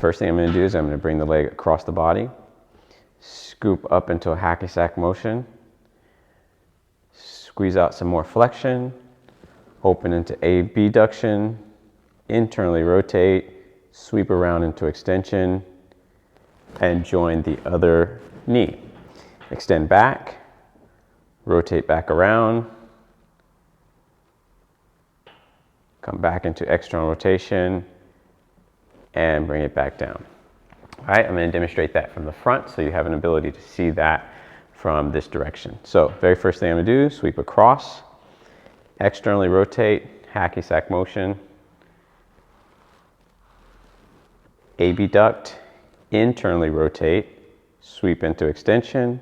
first thing I'm going to do is I'm going to bring the leg across the body, scoop up into a hacky sack motion, squeeze out some more flexion, open into abduction, internally rotate, sweep around into extension, and join the other knee. Extend back, rotate back around, come back into external rotation, and bring it back down. All right, I'm going to demonstrate that from the front so you have an ability to see that from this direction. So very first thing I'm going to do, sweep across, externally rotate, hacky sack motion, abduct, internally rotate, sweep into extension,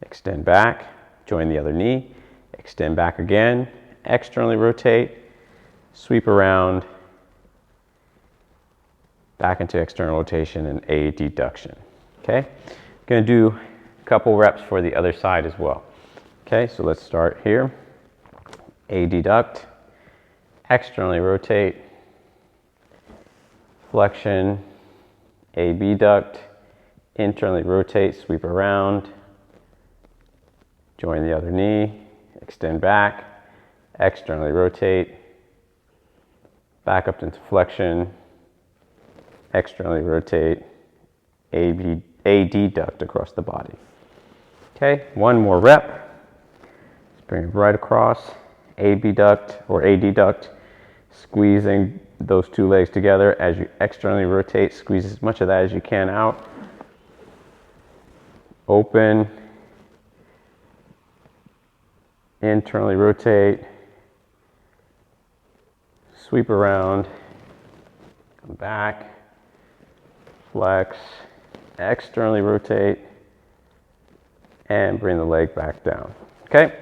extend back, join the other knee, extend back again, externally rotate, sweep around, back into external rotation and adduction. Okay, going to do a couple reps for the other side as well. Okay, so let's start here. Adduct, externally rotate, flexion, abduct, internally rotate, sweep around, join the other knee, extend back, externally rotate, back up into flexion, externally rotate, adduct across the body. Okay, one more rep. Let's bring it right across, abduct or adduct, squeezing those two legs together as you externally rotate, squeeze as much of that as you can out. Open, internally rotate, sweep around, come back, flex, externally rotate, and bring the leg back down. Okay?